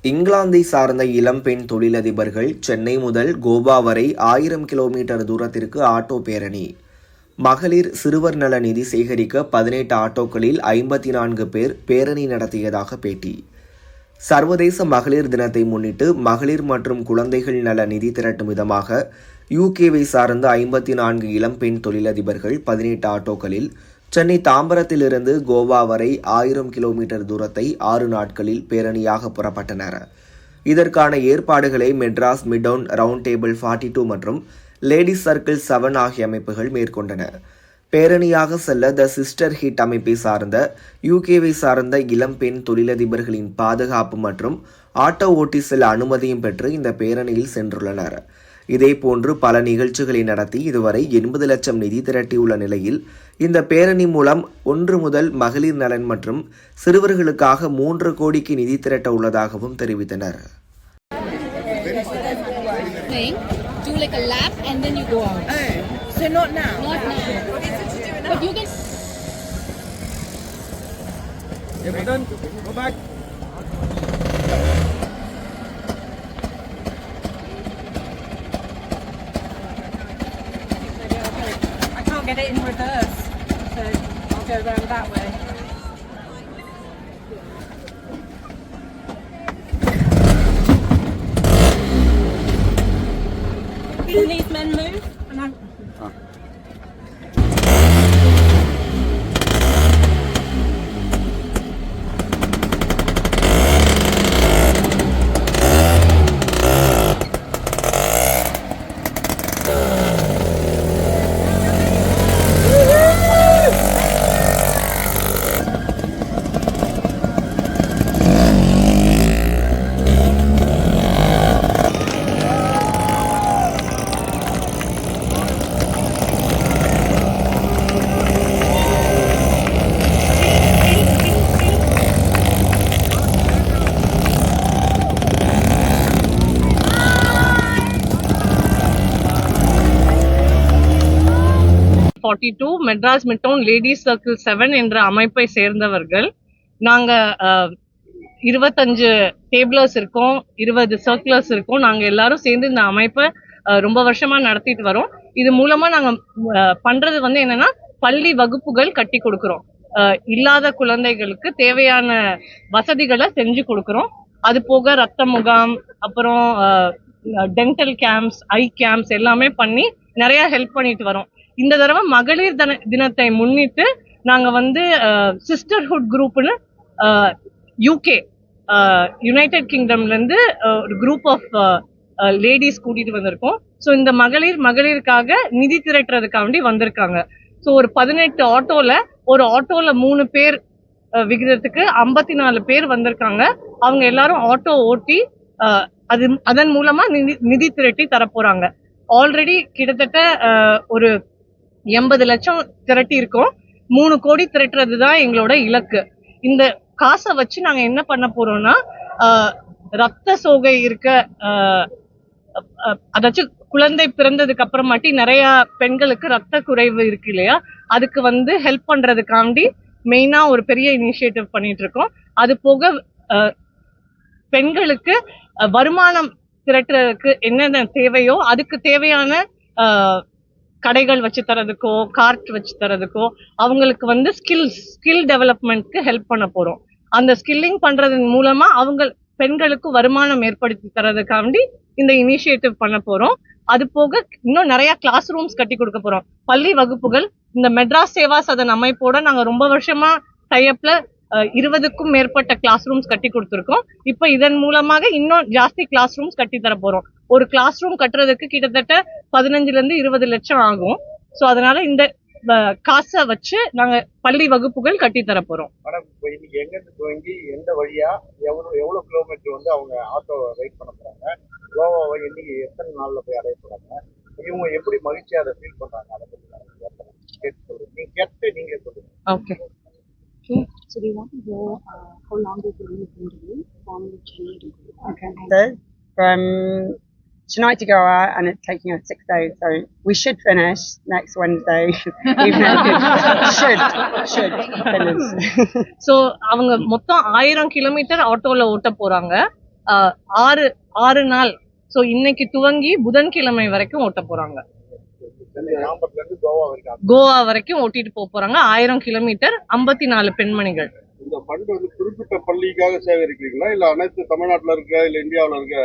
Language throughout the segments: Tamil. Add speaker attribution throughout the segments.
Speaker 1: இங்கிலாந்தை சார்ந்த இளம்பெண் தொழிலதிபர்கள் சென்னை முதல் கோவா வரை 1000 கிலோமீட்டர் தூரத்திற்கு ஆட்டோ பேரணி. மகளிர் சிறுவர் நல நிதி சேகரிக்க 18 ஆட்டோக்களில் 54 பேர் பேரணி நடத்தியதாக பேட்டி. சர்வதேச மகளிர் தினத்தை முன்னிட்டு மகளிர் மற்றும் குழந்தைகள் நல நிதி திரட்டும் விதமாக யூகேவை சார்ந்த 54 இளம்பெண் தொழிலதிபர்கள் 18 ஆட்டோக்களில் சென்னை தாம்பரத்திலிருந்து கோவா வரை 1000 கிலோமீட்டர் தூரத்தை 6 நாட்களில் பேரணியாக புறப்பட்டனர். இதற்கான ஏற்பாடுகளை மெட்ராஸ் மிட்டவுன் ரவுண்ட் டேபிள் 42 மற்றும் லேடிஸ் சர்க்கிள் 7 ஆகிய அமைப்புகள் மேற்கொண்டன. பேரணியாக செல்ல த சிஸ்டர் ஹிட் அமைப்பை சார்ந்த யூகேவை சார்ந்த இளம்பெண் தொழிலதிபர்களின் பாதுகாப்பு மற்றும் ஆட்டோ ஓட்டி செல்ல அனுமதியும் பெற்று இந்த பேரணியில் சென்றுள்ளனர். இதேபோன்று பல நிகழ்ச்சிகளை நடத்தி இதுவரை 80 லட்சம் நிதி திரட்டியுள்ள நிலையில் இந்த பேரணி மூலம் 1 முதல் மகளிர் நலன் மற்றும் சிறுவர்களுக்காக 3 கோடிக்கு நிதி திரட்ட உள்ளதாகவும் தெரிவித்தனர்.
Speaker 2: Do like a lap and then you go out.
Speaker 3: So not now.
Speaker 2: Not now. But you can.
Speaker 4: We're done. Go back.
Speaker 3: I can't get it in reverse, so I'll go around that way. Can these men move? And I'm...
Speaker 5: Madras midtown ladies circle 7 என்ற அமைப்பை சேர்ந்தவர்கள். நாங்க 25 டேபிளர்ஸ் இருக்கோம், 20 சர்க்குலர்ஸ் இருக்கோம். நாங்க எல்லாரும் சேர்ந்து இந்த அமைப்பை ரொம்ப வருஷமா நடத்திட்டு வரோம். இது மூலமா நாங்க பண்றது என்னன்னா, பள்ளி வகுப்புகள் கட்டி கொடுக்கிறோம். இல்லாத குழந்தைகளுக்கு தேவையான வசதிகளை செஞ்சு கொடுக்கிறோம். அது போக ரத்த முகாம், அப்புறம் டென்டல் கேம்ப்ஸ், ஐ கேம்ப்ஸ் எல்லாமே பண்ணி நிறைய ஹெல்ப் பண்ணிட்டு வரோம். இந்த தடவை மகளிர் தினத்தை முன்னிட்டு நாங்க சிஸ்டர்ஹுட் குரூப்னு யூகே யுனைடெட் கிங்டம்ல இருந்து ஒரு குரூப் ஆஃப் லேடிஸ் கூட்டிட்டு வந்திருக்கோம். ஸோ இந்த மகளிருக்காக நிதி திரட்டுறதுக்காண்டி வந்திருக்காங்க. ஸோ ஒரு 18 ஆட்டோல, ஒரு ஆட்டோல 3 பேர் விகிதத்துக்கு 54 பேர் வந்திருக்காங்க. அவங்க எல்லாரும் ஆட்டோ ஓட்டி அதன் மூலமா நிதி திரட்டி தரப்போறாங்க. ஆல்ரெடி கிட்டத்தட்ட ஒரு 80 லட்சம் திரட்டி இருக்கோம். 3 கோடி திரட்டுறது தான் எங்களோட இலக்கு. இந்த காசை வச்சு நாங்க என்ன பண்ண போறோம்னா, ரத்த சோகை இருக்க, அதாச்சும் குழந்தை பிறந்ததுக்கு அப்புறமாட்டி நிறைய பெண்களுக்கு ரத்த குறைவு இருக்கு இல்லையா, அதுக்கு ஹெல்ப் பண்றதுக்காண்டி மெயினா ஒரு பெரிய இனிஷியேட்டிவ் பண்ணிட்டு இருக்கோம். அது போக பெண்களுக்கு வருமானம் திரட்டுறதுக்கு என்னென்ன தேவையோ அதுக்கு தேவையான கடைகள் வச்சு தரதுக்கோ, கார்ட் வச்சு தரதுக்கோ, அவங்களுக்கு ஸ்கில் டெவலப்மெண்ட்க்கு ஹெல்ப் பண்ண போறோம். அந்த ஸ்கில்லிங் பண்றதன் மூலமா பெண்களுக்கு வருமானம் ஏற்படுத்தி தரதுக்காண்டி இந்த இனிஷியேட்டிவ் பண்ண போறோம். அது போக இன்னும் நிறைய கிளாஸ் ரூம்ஸ் கட்டி கொடுக்க போறோம். பள்ளி வகுப்புகள் இந்த மெட்ராஸ் சேவா சதன் அமைப்போட நாங்க ரொம்ப வருஷமா டைப்ல 20க்கும் மேற்பட்ட கிளாஸ் ரூம்ஸ் கட்டி கொடுத்துருக்கோம். இப்ப இதன் மூலமாக இன்னும் ஜாஸ்தி கிளாஸ் ரூம்ஸ் கட்டி தர போறோம். ஒரு கிளாஸ் ரூம் கட்டுறதுக்கு கிட்டத்தட்ட 15 ல இருந்து 20 லட்சம் ஆகும். ஸோ அதனால இந்த காசை வச்சு நாங்க பள்ளி வகுப்புகள் கட்டி தர போறோம்.
Speaker 4: இன்னைக்கு எங்க இருந்து துவங்கி எந்த வழியா எவ்வளவு கிலோமீட்டர் அவங்க ஆட்டோ ரைட் பண்ண போறாங்க, கோவாவை இன்னைக்கு எத்தனை நாள்ல போய் அடைய போறாங்க, இவங்க எப்படி மகிழ்ச்சியா அதை ஃபீல் பண்றாங்க, அதை பத்தி கேட்டு நீங்க சொல்லுங்க.
Speaker 5: Okay.
Speaker 2: So we want to know how long is the leave going to be from Chennai to Goa?
Speaker 6: Okay. So from Chennai to Goa, and it's taking us 6 days. So we should finish next Wednesday evening. should finish.
Speaker 5: So அவங்க மொத்தம் 1000 கிலோமீட்டர் ஆட்டோல ஓட்ட போறாங்க. ஆறு ஆறு நாள். ஸோ இன்னைக்கு துவங்கி புதன்கிழமை வரைக்கும் ஓட்ட போறாங்க.
Speaker 4: தாம்பரத்துல இருந்து கோவா வரைக்கும்
Speaker 5: கோவா வரைக்கும் ஓட்டிட்டு போறாங்க. 1000 கிலோமீட்டர், 54 பெண்மணிகள்.
Speaker 7: இந்த ஃபண்ட் வந்து குறிப்பிட்ட பள்ளிக்காக சேகரிக்கிறீங்களா இல்ல அனைத்து தமிழ்நாட்டுல இருக்க இல்ல இந்தியாவுல இருக்க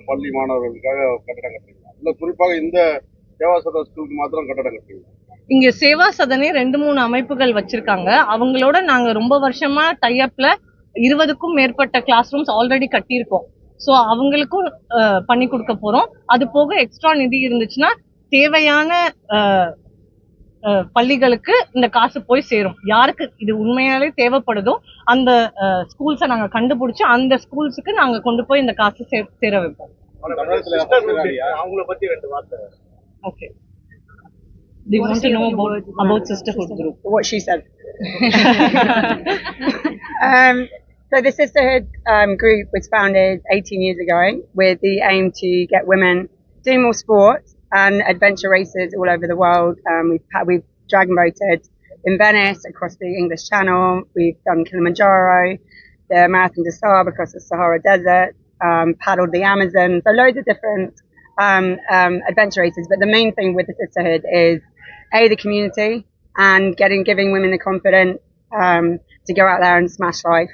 Speaker 7: பள்ளி மாணவர்களுக்காக கட்டடம் கட்டுறீங்களா இல்ல குறிப்பாக இந்த சேவாசத ஸ்கூலுக்கு மாத்திரம் கட்டடம் கட்டுறீங்களா?
Speaker 5: இங்க சேவா சதனே 2-3 அமைப்புகள் வச்சிருக்காங்க. அவங்களோட நாங்க ரொம்ப வருஷமா டைஅப்ல 20க்கும் மேற்பட்ட கிளாஸ் ரூம்ஸ் ஆல்ரெடி கட்டியிருக்கோம். ஸோ அவங்களுக்கும் பண்ணி கொடுக்க போறோம். அது போக எக்ஸ்ட்ரா நிதி இருந்துச்சுன்னா தேவையான பள்ளிகளுக்கு இந்த காசு போய் சேரும். யாருக்கு இது உண்மையாலே தேவைப்படுதோ அந்த ஸ்கூல்ஸை நாங்க கண்டுபிடிச்சு அந்த ஸ்கூல்ஸுக்கு நாங்க கொண்டு போய் இந்த காசு சேர வைப்போம்.
Speaker 4: அவங்கள பத்தி 2 வார்த்தை.
Speaker 5: Okay. They want to know about Sisterhood Group.
Speaker 6: What she said. So the Sisterhood group was founded 18 years ago with the aim to get women doing more sports and adventure races all over the world. We've dragon boated in Venice, across the English Channel. We've done Kilimanjaro, the Marathon des Sables across the Sahara Desert, paddled the Amazon. So loads of different adventure races. But the main thing with the Sisterhood is the community and giving women the confidence to go out there and smash life.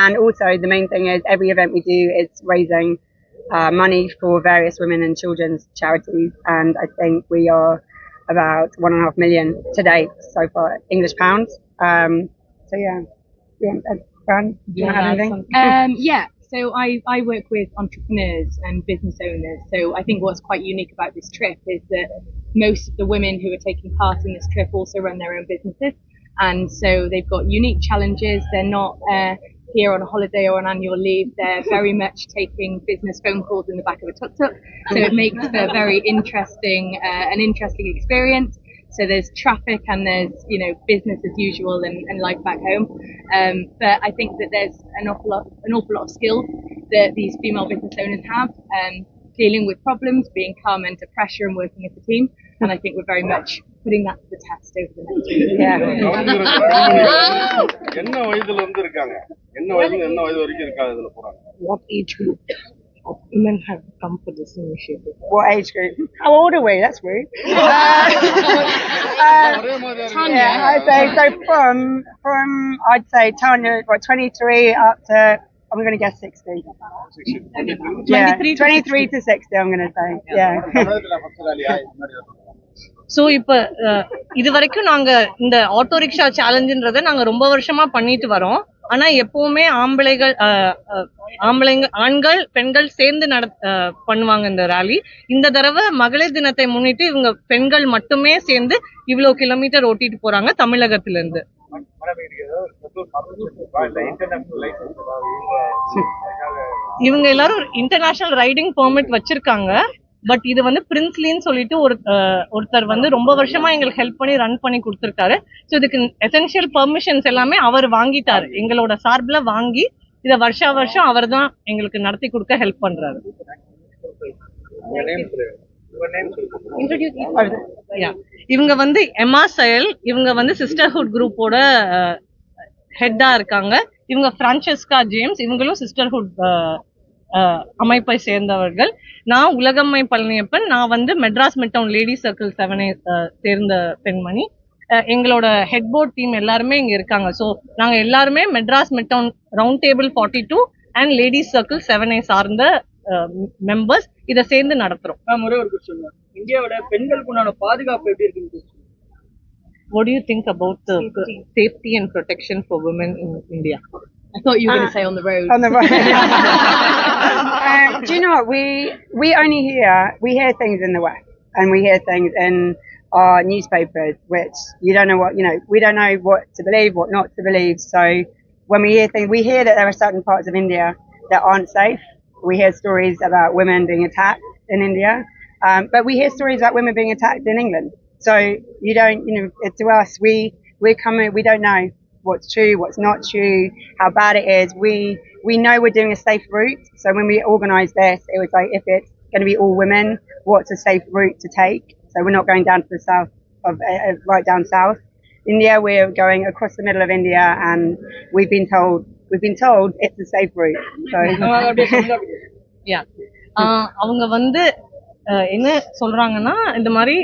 Speaker 6: And also the main thing is every event we do is raising money for various women and children's charities. And I think we are about 1.5 million to date so far, English pounds. So yeah. Fran, do you have anything?
Speaker 8: Yeah. So I work with entrepreneurs and business owners. So I think what's quite unique about this trip is that most of the women who are taking part in this trip also run their own businesses. And so they've got unique challenges. They're not here on a holiday or on annual leave. They're very much taking business phone calls in the back of a tuk-tuk. So it makes for a very an interesting experience. So there's traffic and there's, business as usual and life back home. But I think that there's an awful lot of skills that these female business owners have, dealing with problems, being calm under pressure and working as a team. And I think we're very much putting that to the test over the next year.
Speaker 7: என்ன வயதுல இருந்து இருக்காங்க? என்ன வயது வரைக்கும் இருக்காங்க இதுல போறாங்க?
Speaker 5: What age group of women have come for this initiative?
Speaker 6: What age group? How old are we? That's rude.
Speaker 8: Tanya.
Speaker 6: I'd say so from I'd say Tanya, 23 up to I'm going to guess 60. 23 to 60. I'm going to say. Yeah.
Speaker 5: So இப்ப இது வரைக்கும் நாங்க இந்த ஆட்டோ ரிக்ஷா சேலஞ்சுன்றதை நாங்க ரொம்ப வருஷமா பண்ணிட்டு வரோம். ஆனா எப்பவுமே ஆண்கள் பெண்கள் சேர்ந்து பண்ணுவாங்க இந்த ராலி. இந்த தடவை மகளிர் தினத்தை முன்னிட்டு இவங்க பெண்கள் மட்டுமே சேர்ந்து இவ்வளவு கிலோமீட்டர் ஓட்டிட்டு போறாங்க தமிழகத்துல இருந்து. இவங்க எல்லாரும் இன்டர்நேஷனல் ரைடிங் பெர்மிட் வச்சிருக்காங்க. பட் இது வந்து பிரின்ஸ்லின்னு சொல்லிட்டு ஒருத்தர் வந்து ரொம்ப வருஷமா எங்களுக்கு ஹெல்ப் பண்ணி ரன் பண்ணி கொடுத்துருக்காரு. ஸோ இதுக்கு எசென்ஷியல் பெர்மிஷன்ஸ் எல்லாமே அவர் வாங்கிட்டாரு, எங்களோட சார்பில் வாங்கி இதை வருஷம் அவர் தான் எங்களுக்கு நடத்தி கொடுக்க ஹெல்ப் பண்றாரு. இவங்க வந்து எம்மா செயல், இவங்க வந்து சிஸ்டர்ஹுட் குரூப்போட ஹெட்டா இருக்காங்க. இவங்க பிரான்செஸ்கா ஜேம்ஸ், இவங்களும் சிஸ்டர்ஹுட் அமைப்பை சேர்ந்தவர்கள். நான் உலகம்மை பழனியப்பன், நான் வந்து மெட்ராஸ் மிட்டவுன் லேடி சர்க்கிள் 7 சேர்ந்த பெண்மணி. எங்களோட ஹெட் போர்ட் டீம் எல்லாருமே இங்க இருக்காங்க. ஸோ நாங்க எல்லாருமே Madras midtown round table 42 and ladies circle 7 சார்ந்த மெம்பர்ஸ் இதை சேர்ந்து நடத்துறோம்.
Speaker 9: ஒரே ஒரு கொஸ்டின், இந்தியாவோட பெண்களுக்கு உண்டான பாதுகாப்பு எப்படி இருக்கு?
Speaker 5: What do you think about the safety and protection for women in India?
Speaker 8: I thought you were going to say on the road.
Speaker 6: On the road. Do you know what? We only hear things in the West, and we hear things in our newspapers, which you don't know we don't know what to believe, what not to believe. So when we hear things, we hear that there are certain parts of India that aren't safe. We hear stories about women being attacked in India, but we hear stories about women being attacked in England. So you don't, to us, we don't know what's true, what's not true, how bad it is. We know we're doing a safe route. So when we organised this, it was like, if it's going to be all women, what's a safe route to take? So we're not going down to the south right down south. India, we're going across the middle of India, and we've been told we've been told it's the safe route. So
Speaker 9: அப்படியே தமிழ்நாட்டுக்கு
Speaker 5: யா அவங்க வந்து என்ன சொல்றாங்கன்னா இந்த மாதிரி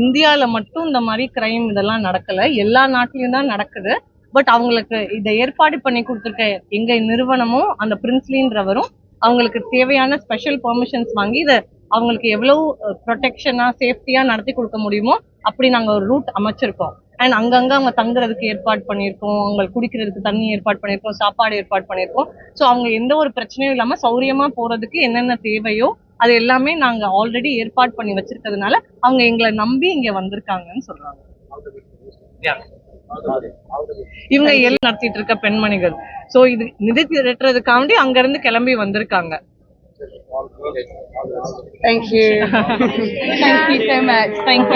Speaker 5: இந்தியால மட்டும் இந்த மாதிரி கிரைம் இதெல்லாம் நடக்கல, எல்லா நாட்டிலயும் தான் நடக்குது. பட் அவங்களுக்கு இதை ஏற்பாடு பண்ணி கொடுத்துருக்க எங்க நிறுவனமும் அந்த பிரின்ஸ்லின்றவரும் அவங்களுக்கு தேவையான ஸ்பெஷல் பெர்மிஷன்ஸ் வாங்கி இதை அவங்களுக்கு எவ்வளவு ப்ரொடெக்ஷனா சேஃப்டியா நடத்தி கொடுக்க முடியுமோ அப்படி நாங்க ஒரு ரூட் அமைச்சிருக்கோம். அண்ட் அங்கங்க அவங்க தங்குறதுக்கு ஏற்பாடு பண்ணியிருக்கோம், அவங்களுக்கு குடிக்கிறதுக்கு தண்ணி ஏற்பாடு பண்ணியிருக்கோம், சாப்பாடு ஏற்பாடு பண்ணியிருக்கோம். ஸோ அவங்க எந்த ஒரு பிரச்சனையும் இல்லாம சௌரியமா போறதுக்கு என்னென்ன தேவையோ அது எல்லாமே நாங்க ஆல்ரெடி ஏற்பாடு பண்ணி வச்சிருக்கிறதுனால அவங்க எங்களை நம்பி இங்க வந்திருக்காங்கன்னு சொல்றாங்க. இவங்க எல்லாம் நடத்திட்டு இருக்க பெண்மணிகள். சோ இது நிதி திரட்டுறதுக்காண்டி அங்க இருந்து கிளம்பி வந்திருக்காங்க.
Speaker 6: thank you.
Speaker 8: Thank you so much. Thank you.